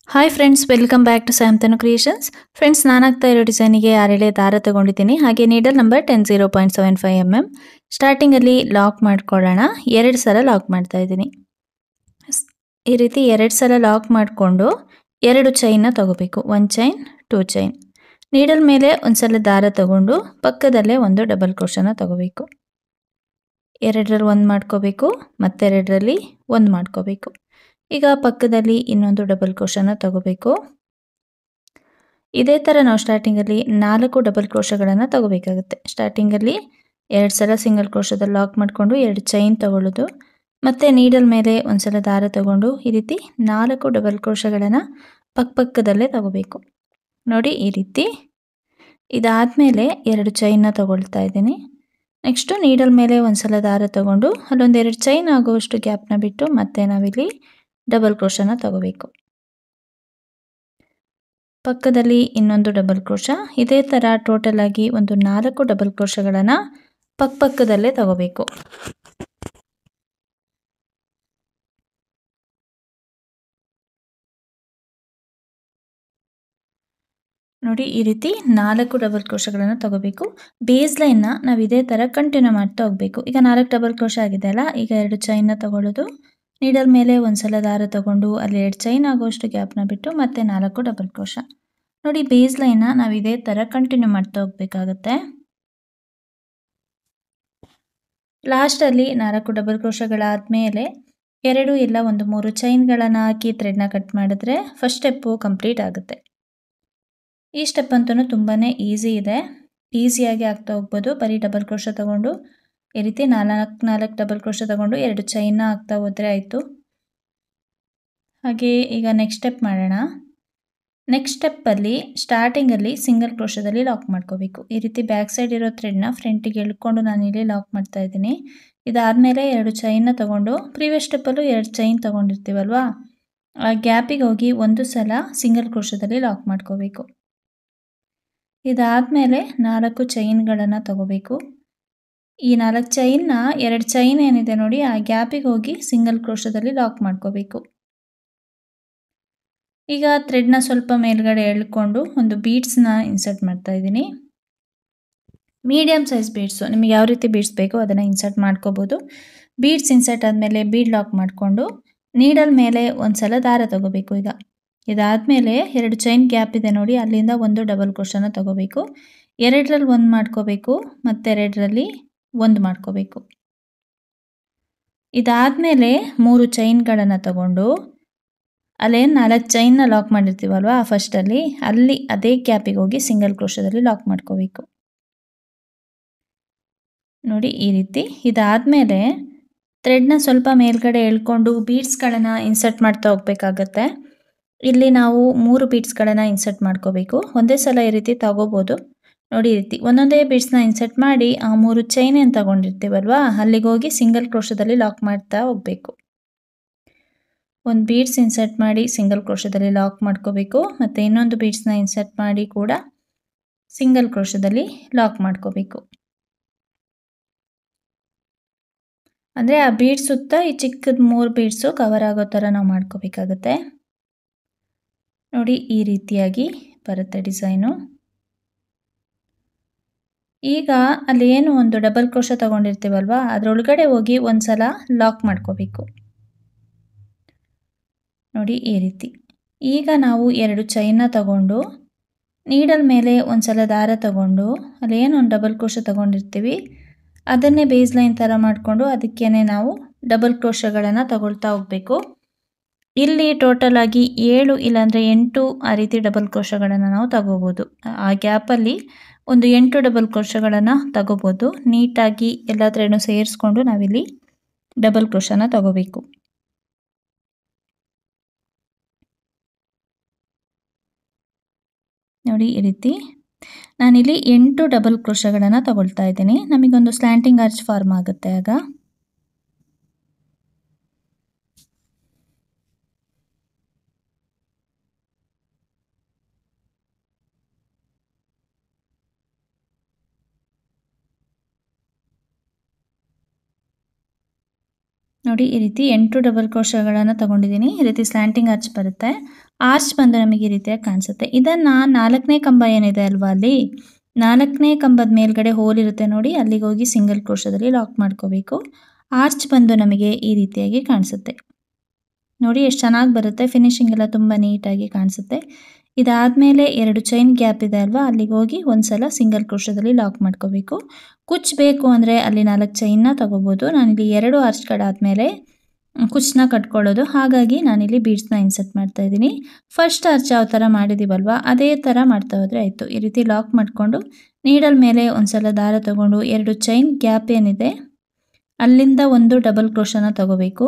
Hi friends, welcome back to Samtanu creations. Friends, ನಾನಾಗ್ತಾ ಇರೋ ಡಿಸೈನಿಗೆ 6 ಎಳೆ ದಾರ ತಗೊಂಡಿದ್ದೀನಿ. ಹಾಗೆ ನೀಡಲ್ ನಂಬರ್ 10.75 mm. ಸ್ಟಾರ್ಟಿಂಗಲ್ಲಿ ಲಾಕ್ ಮಾಡ್ಕೊಳ್ಳೋಣ. 2 ಸಲ ಲಾಕ್ ಮಾಡ್ತಾ ಇದ್ದೀನಿ. ಈ ರೀತಿ 2 ಸಲ ಲಾಕ್ ಮಾಡಿಕೊಂಡು 2 ಚೈನ್ನ ತಗೋಬೇಕು. 1 ಚೈನ್, 2 ಚೈನ್. ನೀಡಲ್ ಮೇಲೆ ಒಂದು ಸಲ ದಾರ ತಗೊಂಡು ಪಕ್ಕದಲ್ಲೇ ಒಂದು ಡಬಲ್ ಕ್ರೋಶನ ತಗೋಬೇಕು. 2ರಲ್ಲಿ 1 ಮಾಡ್ಕೋಬೇಕು, ಮತ್ತೆರಡರಲ್ಲಿ 1 ಮಾಡ್ಕೋಬೇಕು. ಈಗ ಪಕ್ಕದಲ್ಲಿ ಇನ್ನೊಂದು ಡಬಲ್ ಕ್ರೋಶನ ತಗೋಬೇಕು. ಇದೇ ಥರ ನಾವು ಸ್ಟಾರ್ಟಿಂಗಲ್ಲಿ 4 ಡಬಲ್ ಕ್ರೋಶಗಳನ್ನು ತಗೋಬೇಕಾಗುತ್ತೆ. ಸ್ಟಾರ್ಟಿಂಗಲ್ಲಿ 2 ಸಲ ಸಿಂಗಲ್ ಕ್ರೋಶದಲ್ಲಿ ಲಾಕ್ ಮಾಡಿಕೊಂಡು 2 ಚೈನ್ ತಗೊಳ್ಳೋದು, ಮತ್ತು ನೀಡಲ್ ಮೇಲೆ ಒಂದು ಸಲ ದಾರ ತಗೊಂಡು ಈ ರೀತಿ 4 ಡಬಲ್ ಕ್ರೋಶಗಳನ್ನು ಪಕ್ಕದಲ್ಲೇ ತಗೋಬೇಕು. ನೋಡಿ, ಈ ರೀತಿ. ಇದಾದಮೇಲೆ 2 ಚೈನ್ನ ತಗೊಳ್ತಾ ಇದ್ದೀನಿ. ನೆಕ್ಸ್ಟು ನೀಡಲ್ ಮೇಲೆ ಒಂದು ಸಲ ದಾರ ತಗೊಂಡು ಅಲ್ಲೊಂದು 2 ಚೈನ್ ಆಗುವಷ್ಟು ಗ್ಯಾಪ್ನ ಬಿಟ್ಟು ಮತ್ತೆ ನಾವಿಲ್ಲಿ ಡಬಲ್ ಕ್ರೋಶನ ತಗೋಬೇಕು. ಪಕ್ಕದಲ್ಲಿ ಇನ್ನೊಂದು ಡಬಲ್ ಕ್ರೋಶ. ಇದೇ ಥರ ಟೋಟಲ್ ಆಗಿ ಒಂದು 4 ಡಬಲ್ ಕ್ರೋಶಗಳನ್ನು ಪಕ್ಕದಲ್ಲೇ ತಗೋಬೇಕು. ನೋಡಿ, ಈ ರೀತಿ 4 ಡಬಲ್ ಕ್ರೋಶಗಳನ್ನು ತಗೋಬೇಕು. ಬೇಸ್ ಲೈನ್ನ ನಾವು ಇದೇ ಥರ ಕಂಟಿನ್ಯೂ ಮಾಡ್ತಾ ಹೋಗಬೇಕು. ಈಗ 4 ಡಬಲ್ ಕ್ರೋಶ ಆಗಿದೆ ಅಲ್ಲ, ಈಗ 2 ಚೈನ್ನ ತಗೊಳ್ಳೋದು, ನೀಡಲ್ ಮೇಲೆ ಒಂದು ಸಲ ದಾರ ತಗೊಂಡು ಅಲ್ಲಿ 2 ಚೈನ್ ಆಗುವಷ್ಟು ಗ್ಯಾಪ್ನ ಬಿಟ್ಟು ಮತ್ತೆ 4 ಡಬಲ್ ಕ್ರೋಶ. ನೋಡಿ, ಬೇಸ್ ಲೈನ್ನ ನಾವು ಇದೇ ಥರ ಕಂಟಿನ್ಯೂ ಮಾಡ್ತಾ ಹೋಗಬೇಕಾಗತ್ತೆ. ಲಾಸ್ಟಲ್ಲಿ 4 ಡಬಲ್ ಕ್ರೋಶಗಳಾದಮೇಲೆ 2 ಇಲ್ಲ ಒಂದು 3 ಚೈನ್ಗಳನ್ನು ಹಾಕಿ ಥ್ರೆಡ್ನ ಕಟ್ ಮಾಡಿದ್ರೆ ಫಸ್ಟ್ ಸ್ಟೆಪ್ಪು ಕಂಪ್ಲೀಟ್ ಆಗುತ್ತೆ. ಈ ಸ್ಟೆಪ್ ಅಂತೂ ತುಂಬಾ ಈಸಿ ಇದೆ. ಈಸಿಯಾಗಿ ಆಗ್ತಾ ಹೋಗ್ಬೋದು. ಬರೀ ಡಬಲ್ ಕ್ರೋಶ ತಗೊಂಡು ಈ ರೀತಿ 4 ಡಬಲ್ ಕ್ರೋಶ ತಗೊಂಡು 2 ಚೈನ್ನ ಹಾಕ್ತಾ ಹೋದರೆ ಆಯಿತು. ಹಾಗೆ ಈಗ ನೆಕ್ಸ್ಟ್ ಸ್ಟೆಪ್ ಮಾಡೋಣ. ನೆಕ್ಸ್ಟ್ ಸ್ಟೆಪ್ಪಲ್ಲಿ ಸ್ಟಾರ್ಟಿಂಗಲ್ಲಿ ಸಿಂಗಲ್ ಕ್ರೋಶದಲ್ಲಿ ಲಾಕ್ ಮಾಡ್ಕೋಬೇಕು. ಈ ರೀತಿ ಬ್ಯಾಕ್ ಸೈಡ್ ಇರೋ ಥ್ರೆಡ್ನ ಫ್ರಂಟಿಗೆ ಎಳ್ಕೊಂಡು ನಾನಿಲ್ಲಿ ಲಾಕ್ ಮಾಡ್ತಾ ಇದ್ದೀನಿ. ಇದಾದಮೇಲೆ 2 ಚೈನ್ನ ತಗೊಂಡು ಪ್ರೀವಿಯಸ್ ಸ್ಟೆಪ್ಪಲ್ಲೂ 2 ಚೈನ್ ತಗೊಂಡಿರ್ತೀವಲ್ವಾ, ಆ ಗ್ಯಾಪಿಗೆ ಹೋಗಿ ಒಂದು ಸಲ ಸಿಂಗಲ್ ಕ್ರೋಶದಲ್ಲಿ ಲಾಕ್ ಮಾಡ್ಕೋಬೇಕು. ಇದಾದಮೇಲೆ 4 ಚೈನ್ಗಳನ್ನು ತಗೋಬೇಕು. ಈ 4 ಚೈನ್ನ 2 ಚೈನ್ ಏನಿದೆ ನೋಡಿ, ಆ ಗ್ಯಾಪಿಗೆ ಹೋಗಿ ಸಿಂಗಲ್ ಕ್ರೋಶದಲ್ಲಿ ಲಾಕ್ ಮಾಡ್ಕೋಬೇಕು. ಈಗ ಥ್ರೆಡ್ನ ಸ್ವಲ್ಪ ಮೇಲ್ಗಡೆ ಎಳ್ಕೊಂಡು ಒಂದು ಬೀಡ್ಸ್ನ ಇನ್ಸರ್ಟ್ ಮಾಡ್ತಾ ಇದ್ದೀನಿ. ಮೀಡಿಯಮ್ ಸೈಜ್ ಬೀಡ್ಸು, ನಿಮಗೆ ಯಾವ ರೀತಿ ಬೀಡ್ಸ್ ಬೇಕೋ ಅದನ್ನು ಇನ್ಸರ್ಟ್ ಮಾಡ್ಕೋಬೋದು. ಬೀಡ್ಸ್ ಇನ್ಸರ್ಟ್ ಆದಮೇಲೆ ಬೀಡ್ ಲಾಕ್ ಮಾಡಿಕೊಂಡು ನೀಡಲ್ ಮೇಲೆ ಒಂದು ಸಲ ದಾರ ತಗೋಬೇಕು. ಈಗ ಇದಾದಮೇಲೆ 2 ಚೈನ್ ಗ್ಯಾಪ್ ಇದೆ ನೋಡಿ, ಅಲ್ಲಿಂದ ಒಂದು ಡಬಲ್ ಕ್ರೋಶನ ತಗೋಬೇಕು. 2ರಲ್ಲಿ 1 ಮಾಡ್ಕೋಬೇಕು, ಮತ್ತೆರಡರಲ್ಲಿ 1 ಮಾಡ್ಕೋಬೇಕು. ಇದಾದಮೇಲೆ 3 ಚೈನ್ಗಳನ್ನು ತಗೊಂಡು ಅಲ್ಲೇನು 4 ಚೈನ್ನ ಲಾಕ್ ಮಾಡಿರ್ತೀವಲ್ವ ಫಸ್ಟಲ್ಲಿ, ಅಲ್ಲಿ ಅದೇ ಗ್ಯಾಪಿಗೆ ಹೋಗಿ ಸಿಂಗಲ್ ಕ್ರೋಶದಲ್ಲಿ ಲಾಕ್ ಮಾಡ್ಕೋಬೇಕು. ನೋಡಿ, ಈ ರೀತಿ. ಇದಾದಮೇಲೆ ಥ್ರೆಡ್ನ ಸ್ವಲ್ಪ ಮೇಲ್ಗಡೆ ಎಳ್ಕೊಂಡು ಬೀಡ್ಸ್ಗಳನ್ನು ಇನ್ಸರ್ಟ್ ಮಾಡ್ತಾ ಹೋಗಬೇಕಾಗತ್ತೆ. ಇಲ್ಲಿ ನಾವು 3 ಬೀಡ್ಸ್ಗಳನ್ನು ಇನ್ಸರ್ಟ್ ಮಾಡ್ಕೋಬೇಕು. ಒಂದೇ ಸಲ ಈ ರೀತಿ ತಗೋಬೋದು. ನೋಡಿ, ಈ ರೀತಿ ಒಂದೊಂದೇ ಬೀಡ್ಸ್ನ ಇನ್ಸರ್ಟ್ ಮಾಡಿ ಆ 3 ಚೈನ್ ಏನು ತಗೊಂಡಿರ್ತೀವಲ್ವಾ ಅಲ್ಲಿಗೆ ಹೋಗಿ ಸಿಂಗಲ್ ಕ್ರೋಶದಲ್ಲಿ ಲಾಕ್ ಮಾಡ್ತಾ ಹೋಗಬೇಕು. ಒಂದು ಬೀಡ್ಸ್ ಇನ್ಸರ್ಟ್ ಮಾಡಿ ಸಿಂಗಲ್ ಕ್ರೋಶದಲ್ಲಿ ಲಾಕ್ ಮಾಡ್ಕೋಬೇಕು, ಮತ್ತು ಇನ್ನೊಂದು ಬೀಡ್ಸ್ನ ಇನ್ಸರ್ಟ್ ಮಾಡಿ ಕೂಡ ಸಿಂಗಲ್ ಕ್ರೋಶದಲ್ಲಿ ಲಾಕ್ ಮಾಡ್ಕೋಬೇಕು. ಅಂದರೆ ಆ ಬೀಡ್ಸ್ ಸುತ್ತ ಈ ಚಿಕ್ಕದ 3 ಬೀಡ್ಸು ಕವರ್ ಆಗೋ ಥರ ನಾವು ಮಾಡ್ಕೋಬೇಕಾಗತ್ತೆ. ನೋಡಿ, ಈ ರೀತಿಯಾಗಿ ಬರುತ್ತೆ ಡಿಸೈನು. ಈಗ ಅಲ್ಲಿ ಏನು ಒಂದು ಡಬಲ್ ಕ್ರೋಶ ತಗೊಂಡಿರ್ತೀವಲ್ವ ಅದರೊಳಗಡೆ ಹೋಗಿ ಒಂದು ಸಲ ಲಾಕ್ ಮಾಡ್ಕೋಬೇಕು. ನೋಡಿ, ಈ ರೀತಿ. ಈಗ ನಾವು 2 ಚೈನ್ನ ತಗೊಂಡು ನೀಡಲ್ ಮೇಲೆ ಒಂದು ಸಲ ದಾರ ತಗೊಂಡು ಅಲ್ಲೇನು ಒಂದು ಡಬಲ್ ಕ್ರೋಶ ತಗೊಂಡಿರ್ತೀವಿ ಅದನ್ನೇ ಬೇಸ್ ಲೈನ್ ಥರ ಮಾಡಿಕೊಂಡು ಅದಕ್ಕೇ ನಾವು ಡಬಲ್ ಕ್ರೋಶಗಳನ್ನು ತಗೊಳ್ತಾ ಹೋಗಬೇಕು. ಇಲ್ಲಿ ಟೋಟಲ್ ಆಗಿ 7 ಇಲ್ಲಾಂದರೆ 8 ಆ ರೀತಿ ಡಬಲ್ ಕ್ರೋಶಗಳನ್ನು ನಾವು ತಗೋಬೋದು. ಆ ಗ್ಯಾಪಲ್ಲಿ ಒಂದು 8 ಡಬಲ್ ಕ್ರೋಶಗಳನ್ನು ತಗೋಬೋದು. ನೀಟಾಗಿ ಎಲ್ಲ ಥ್ರೆಡ್ನು ಸೇರಿಸ್ಕೊಂಡು ನಾವಿಲ್ಲಿ ಡಬಲ್ ಕ್ರೋಶನ ತಗೋಬೇಕು. ನೋಡಿ, ಈ ರೀತಿ. ನಾನಿಲ್ಲಿ 8 ಡಬಲ್ ಕ್ರೋಶಗಳನ್ನು ತಗೊಳ್ತಾ ಇದ್ದೀನಿ. ನಮಗೊಂದು ಸ್ಲ್ಯಾಂಟಿಂಗ್ ಆರ್ಚ್ ಫಾರ್ಮ್ ಆಗುತ್ತೆ ಆಗ. ನೋಡಿ ಈ ರೀತಿ 8 ಡಬಲ್ ಕ್ರೋಶಗಳನ್ನು ತಗೊಂಡಿದ್ದೀನಿ. ಈ ರೀತಿ ಸ್ಲ್ಯಾಂಟಿಂಗ್ ಆರ್ಚ್ ಬರುತ್ತೆ. ಆರ್ಚ್ ಬಂದು ನಮಗೆ ಈ ರೀತಿಯಾಗಿ ಕಾಣಿಸುತ್ತೆ. ಇದನ್ನು 4ನೇ ಕಂಬ ಏನಿದೆ ಅಲ್ವಾ, ಅಲ್ಲಿ 4ನೇ ಕಂಬದ ಮೇಲ್ಗಡೆ ಹೋಲ್ ಇರುತ್ತೆ ನೋಡಿ, ಅಲ್ಲಿಗೆ ಹೋಗಿ ಸಿಂಗಲ್ ಕ್ರೋಶದಲ್ಲಿ ಲಾಕ್ ಮಾಡ್ಕೋಬೇಕು. ಆರ್ಚ್ ಬಂದು ನಮಗೆ ಈ ರೀತಿಯಾಗಿ ಕಾಣಿಸುತ್ತೆ ನೋಡಿ, ಎಷ್ಟು ಚೆನ್ನಾಗಿ ಬರುತ್ತೆ. ಫಿನಿಶಿಂಗ್ ಎಲ್ಲ ತುಂಬ ನೀಟಾಗಿ ಕಾಣಿಸುತ್ತೆ. ಇದಾದಮೇಲೆ 2 ಚೈನ್ ಗ್ಯಾಪ್ ಇದೆ ಅಲ್ವಾ, ಅಲ್ಲಿಗೆ ಹೋಗಿ ಒಂದ್ಸಲ ಸಿಂಗಲ್ ಕ್ರೋಶದಲ್ಲಿ ಲಾಕ್ ಮಾಡ್ಕೋಬೇಕು. ಕುಚ್ ಬೇಕು ಅಂದರೆ ಅಲ್ಲಿ 4 ಚೈನ್ನ ತಗೋಬೋದು. ನಾನಿಲ್ಲಿ 2 ಆರ್ಚ್ಗಳಾದಮೇಲೆ ಕುಚ್ಚನ್ನ ಕಟ್ಕೊಳ್ಳೋದು, ಹಾಗಾಗಿ ನಾನಿಲ್ಲಿ ಬೀಡ್ಸ್ನ ಇನ್ಸರ್ಟ್ ಮಾಡ್ತಾ ಇದ್ದೀನಿ. ಫಸ್ಟ್ ಆರ್ಚ್ ಯಾವ ಥರ ಮಾಡಿದ್ದೀವಲ್ವ ಅದೇ ಥರ ಮಾಡ್ತಾ ಹೋದರೆ ಆಯಿತು. ಈ ರೀತಿ ಲಾಕ್ ಮಾಡಿಕೊಂಡು ನೀಡಲ್ ಮೇಲೆ ಒಂದ್ಸಲ ದಾರ ತಗೊಂಡು 2 ಚೈನ್ ಗ್ಯಾಪ್ ಏನಿದೆ ಅಲ್ಲಿಂದ ಒಂದು ಡಬಲ್ ಕ್ರೋಶನ ತಗೋಬೇಕು.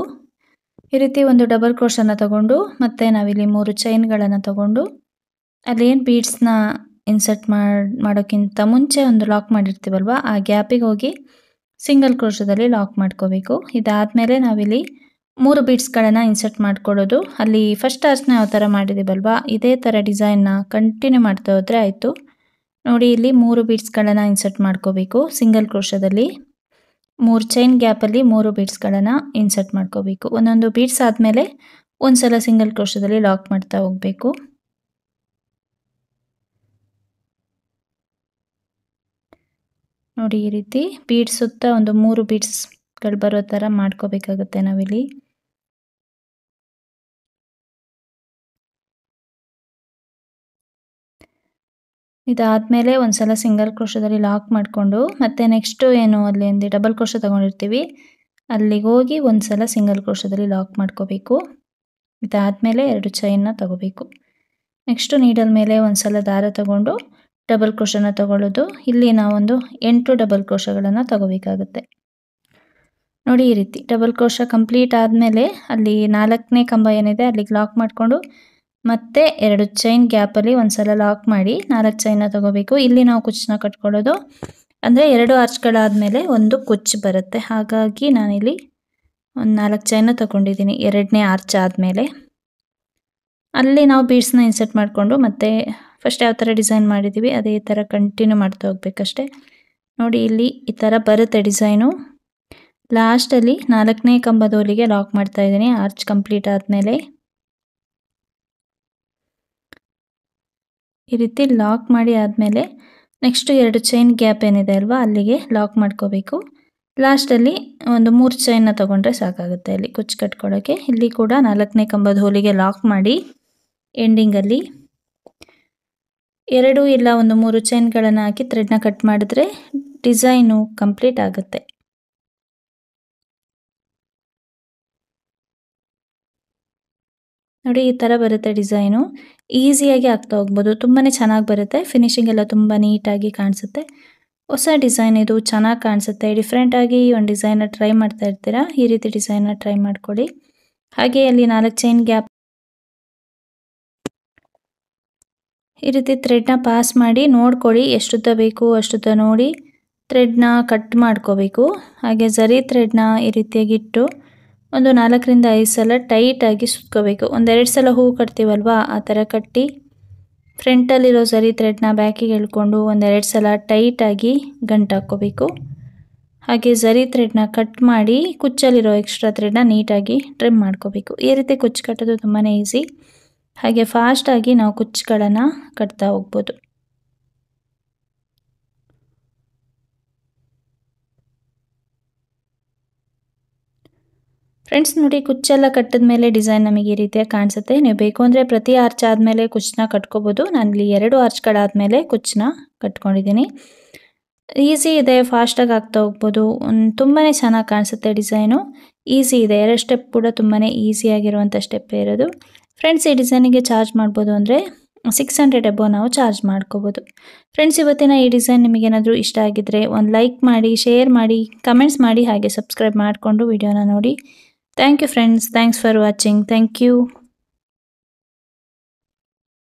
ಈ ರೀತಿ ಒಂದು ಡಬಲ್ ಕ್ರೋಶನ ತಗೊಂಡು ಮತ್ತೆ ನಾವಿಲ್ಲಿ 3 ಚೈನ್ಗಳನ್ನು ತಗೊಂಡು ಅಲ್ಲೇನು ಬೀಡ್ಸ್ನ ಇನ್ಸರ್ಟ್ ಮಾಡೋಕ್ಕಿಂತ ಮುಂಚೆ ಒಂದು ಲಾಕ್ ಮಾಡಿರ್ತೀವಲ್ವ ಆ ಗ್ಯಾಪಿಗೆ ಹೋಗಿ ಸಿಂಗಲ್ ಕ್ರೋಶದಲ್ಲಿ ಲಾಕ್ ಮಾಡ್ಕೋಬೇಕು. ಇದಾದಮೇಲೆ ನಾವಿಲ್ಲಿ 3 ಬೀಡ್ಸ್ಗಳನ್ನು ಇನ್ಸರ್ಟ್ ಮಾಡ್ಕೊಳ್ಳೋದು. ಅಲ್ಲಿ ಫಸ್ಟ್ ಆರ್ಚ್ನ ಯಾವ ಥರ ಮಾಡಿದ್ದೀವಲ್ವ ಇದೇ ಥರ ಡಿಸೈನ್ನ ಕಂಟಿನ್ಯೂ ಮಾಡ್ತಾ ಹೋದರೆ ಆಯಿತು. ನೋಡಿ, ಇಲ್ಲಿ 3 ಬೀಡ್ಸ್ಗಳನ್ನು ಇನ್ಸರ್ಟ್ ಮಾಡ್ಕೋಬೇಕು. ಸಿಂಗಲ್ ಕ್ರೋಶದಲ್ಲಿ 3 ಚೈನ್ ಗ್ಯಾಪಲ್ಲಿ 3 ಬೀಡ್ಸ್ಗಳನ್ನು ಇನ್ಸರ್ಟ್ ಮಾಡ್ಕೋಬೇಕು. ಒಂದೊಂದು ಬೀಡ್ಸ್ ಆದಮೇಲೆ ಒಂದ್ಸಲ ಸಿಂಗಲ್ ಕ್ರೋಶದಲ್ಲಿ ಲಾಕ್ ಮಾಡ್ತಾ ಹೋಗಬೇಕು. ನೋಡಿ, ಈ ರೀತಿ ಬೀಡ್ಸ್ ಸುತ್ತ ಒಂದು 3 ಬೀಡ್ಸ್ಗಳು ಬರೋ ಥರ ಮಾಡ್ಕೋಬೇಕಾಗುತ್ತೆ ನಾವಿಲ್ಲಿ. ಇದಾದಮೇಲೆ ಒಂದ್ಸಲ ಸಿಂಗಲ್ ಕ್ರೋಶದಲ್ಲಿ ಲಾಕ್ ಮಾಡಿಕೊಂಡು ಮತ್ತೆ ನೆಕ್ಸ್ಟು ಏನು ಅಲ್ಲಿ ಒಂದು ಡಬಲ್ ಕ್ರೋಶ ತೊಗೊಂಡಿರ್ತೀವಿ ಅಲ್ಲಿಗೆ ಹೋಗಿ ಒಂದ್ಸಲ ಸಿಂಗಲ್ ಕ್ರೋಶದಲ್ಲಿ ಲಾಕ್ ಮಾಡ್ಕೋಬೇಕು. ಇದಾದಮೇಲೆ 2 ಚೈನ್ನ ತಗೋಬೇಕು. ನೆಕ್ಸ್ಟು ನೀಡಲ್ ಮೇಲೆ ಒಂದ್ಸಲ ದಾರ ತಗೊಂಡು ಡಬಲ್ ಕ್ರೋಶನ ತಗೊಳ್ಳೋದು. ಇಲ್ಲಿ ನಾವೊಂದು 8 ಡಬಲ್ ಕ್ರೋಶಗಳನ್ನು ತಗೋಬೇಕಾಗುತ್ತೆ. ನೋಡಿ, ಈ ರೀತಿ ಡಬಲ್ ಕ್ರೋಶ ಕಂಪ್ಲೀಟ್ ಆದಮೇಲೆ ಅಲ್ಲಿ 4ನೇ ಕಂಬ ಏನಿದೆ ಅಲ್ಲಿಗೆ ಲಾಕ್ ಮಾಡಿಕೊಂಡು ಮತ್ತೆ 2 ಚೈನ್ ಗ್ಯಾಪಲ್ಲಿ ಒಂದ್ಸಲ ಲಾಕ್ ಮಾಡಿ 4 ಚೈನ್ನ ತಗೋಬೇಕು. ಇಲ್ಲಿ ನಾವು ಕುಚ್ಚನ್ನ ಕಟ್ಕೊಳ್ಳೋದು ಅಂದರೆ 2 ಆರ್ಚ್ಗಳಾದಮೇಲೆ ಒಂದು ಕುಚ್ಚು ಬರುತ್ತೆ, ಹಾಗಾಗಿ ನಾನಿಲ್ಲಿ ಒಂದು 4 ಚೈನ್ನ ತಗೊಂಡಿದ್ದೀನಿ 2ನೇ ಆರ್ಚ್ ಆದಮೇಲೆ. ಅಲ್ಲಿ ನಾವು ಬೀಡ್ಸ್ನ ಇನ್ಸರ್ಟ್ ಮಾಡಿಕೊಂಡು ಮತ್ತೆ ಫಸ್ಟ್ ಯಾವ ಥರ ಡಿಸೈನ್ ಮಾಡಿದ್ದೀವಿ ಅದೇ ಥರ ಕಂಟಿನ್ಯೂ ಮಾಡ್ತಾ ಹೋಗ್ಬೇಕಷ್ಟೆ. ನೋಡಿ, ಇಲ್ಲಿ ಈ ಥರ ಬರುತ್ತೆ ಡಿಸೈನು. ಲಾಸ್ಟಲ್ಲಿ 4ನೇ ಕಂಬದೋಲಿಗೆ ಲಾಕ್ ಮಾಡ್ತಾ ಇದ್ದೀನಿ ಆರ್ಚ್ ಕಂಪ್ಲೀಟ್ ಆದಮೇಲೆ. ಈ ರೀತಿ ಲಾಕ್ ಮಾಡಿ ಆದಮೇಲೆ ನೆಕ್ಸ್ಟು 2 ಚೈನ್ ಗ್ಯಾಪ್ ಏನಿದೆ ಅಲ್ವಾ ಅಲ್ಲಿಗೆ ಲಾಕ್ ಮಾಡ್ಕೋಬೇಕು. ಲಾಸ್ಟಲ್ಲಿ ಒಂದು 3 ಚೈನ್ನ ತೊಗೊಂಡ್ರೆ ಸಾಕಾಗುತ್ತೆ ಅಲ್ಲಿ ಕುಚ್ಚು ಕಟ್ಕೊಳ್ಳೋಕ್ಕೆ. ಇಲ್ಲಿ ಕೂಡ 4ನೇ ಕಂಬದ ಹೋಲಿಗೆ ಲಾಕ್ ಮಾಡಿ ಎಂಡಿಂಗಲ್ಲಿ 2 ಇಲ್ಲ ಒಂದು 3 ಚೈನ್ಗಳನ್ನು ಹಾಕಿ ಥ್ರೆಡ್ನ ಕಟ್ ಮಾಡಿದ್ರೆ ಡಿಸೈನು ಕಂಪ್ಲೀಟ್ ಆಗುತ್ತೆ. ನೋಡಿ, ಈ ಥರ ಬರುತ್ತೆ ಡಿಸೈನು. ಈಸಿಯಾಗಿ ಆಗ್ತಾ ಹೋಗ್ಬೋದು, ತುಂಬಾ ಚೆನ್ನಾಗಿ ಬರುತ್ತೆ. ಫಿನಿಶಿಂಗ್ ಎಲ್ಲ ತುಂಬ ನೀಟಾಗಿ ಕಾಣಿಸುತ್ತೆ. ಹೊಸ ಡಿಸೈನ್ ಇದು, ಚೆನ್ನಾಗಿ ಕಾಣಿಸುತ್ತೆ. ಡಿಫ್ರೆಂಟಾಗಿ ಒಂದು ಡಿಸೈನ್ನ ಟ್ರೈ ಮಾಡ್ತಾ ಇರ್ತೀರಾ, ಈ ರೀತಿ ಡಿಸೈನ್ನ ಟ್ರೈ ಮಾಡ್ಕೊಳ್ಳಿ. ಹಾಗೆ ಅಲ್ಲಿ 4 ಚೈನ್ ಗ್ಯಾಪ್ ಈ ರೀತಿ ಥ್ರೆಡ್ನ ಪಾಸ್ ಮಾಡಿ ನೋಡ್ಕೊಳ್ಳಿ, ಎಷ್ಟುದ್ದ ಬೇಕು ಅಷ್ಟುದ್ದ ನೋಡಿ ಥ್ರೆಡ್ನ ಕಟ್ ಮಾಡ್ಕೋಬೇಕು. ಹಾಗೆ ಝರಿ ಥ್ರೆಡ್ನ ಈ ರೀತಿಯಾಗಿ ಇಟ್ಟು ಒಂದು 4ರಿಂದ 5 ಸಲ ಟೈಟಾಗಿ ಸುತ್ಕೋಬೇಕು. 1-2 ಸಲ ಹೂ ಕಟ್ತೀವಲ್ವ ಆ ಥರ ಕಟ್ಟಿ ಫ್ರಂಟಲ್ಲಿರೋ ಝರಿ ಥ್ರೆಡ್ನ ಬ್ಯಾಕಿಗೆ ಎಳ್ಕೊಂಡು 1-2 ಸಲ ಟೈಟಾಗಿ ಗಂಟು ಹಾಕ್ಕೋಬೇಕು. ಹಾಗೆ ಝರಿ ಥ್ರೆಡ್ನ ಕಟ್ ಮಾಡಿ ಕುಚ್ಚಲ್ಲಿರೋ ಎಕ್ಸ್ಟ್ರಾ ಥ್ರೆಡ್ನ ನೀಟಾಗಿ ಟ್ರಿಮ್ ಮಾಡ್ಕೋಬೇಕು. ಈ ರೀತಿ ಕುಚ್ಚು ಕಟ್ಟೋದು ತುಂಬಾ ಈಸಿ. ಹಾಗೆ ಫಾಸ್ಟಾಗಿ ನಾವು ಕುಚ್ಚುಗಳನ್ನು ಕಟ್ತಾ ಹೋಗ್ಬೋದು. ಫ್ರೆಂಡ್ಸ್ ನೋಡಿ, ಕುಚ್ಚೆಲ್ಲ ಕಟ್ಟಿದ ಮೇಲೆ ಡಿಸೈನ್ ನಮಗೆ ಈ ರೀತಿಯಾಗಿ ಕಾಣಿಸುತ್ತೆ. ನೀವು ಬೇಕು ಅಂದರೆ ಪ್ರತಿ ಆರ್ಚ್ ಆದಮೇಲೆ ಕುಚ್ಚನ್ನ ಕಟ್ಕೋಬೋದು. ನಾನಿಲ್ಲಿ 2 ಆರ್ಚ್ಗಳಾದಮೇಲೆ ಕುಚ್ಚನ್ನ ಕಟ್ಕೊಂಡಿದ್ದೀನಿ. ಈಸಿ ಇದೆ, ಫಾಸ್ಟಾಗಿ ಆಗ್ತಾ ಹೋಗ್ಬೋದು. ತುಂಬಾ ಚೆನ್ನಾಗಿ ಕಾಣಿಸುತ್ತೆ ಡಿಸೈನು. ಈಸಿ ಇದೆ, 2 ಸ್ಟೆಪ್ ಕೂಡ ತುಂಬಾ ಈಸಿಯಾಗಿರುವಂಥ ಸ್ಟೆಪ್ಪೇ ಇರೋದು. ಫ್ರೆಂಡ್ಸ್, ಈ ಡಿಸೈನಿಗೆ ಚಾರ್ಜ್ ಮಾಡ್ಬೋದು ಅಂದರೆ 600 ಎಬೋ ನಾವು ಚಾರ್ಜ್ ಮಾಡ್ಕೋಬೋದು. ಫ್ರೆಂಡ್ಸ್, ಇವತ್ತಿನ ಈ ಡಿಸೈನ್ ನಿಮಗೇನಾದರೂ ಇಷ್ಟ ಆಗಿದ್ದರೆ ಒಂದು ಲೈಕ್ ಮಾಡಿ, ಶೇರ್ ಮಾಡಿ, ಕಮೆಂಟ್ಸ್ ಮಾಡಿ, ಹಾಗೆ ಸಬ್ಸ್ಕ್ರೈಬ್ ಮಾಡಿಕೊಂಡು ವಿಡಿಯೋನ ನೋಡಿ. Thank you friends, thanks for watching. Thank you.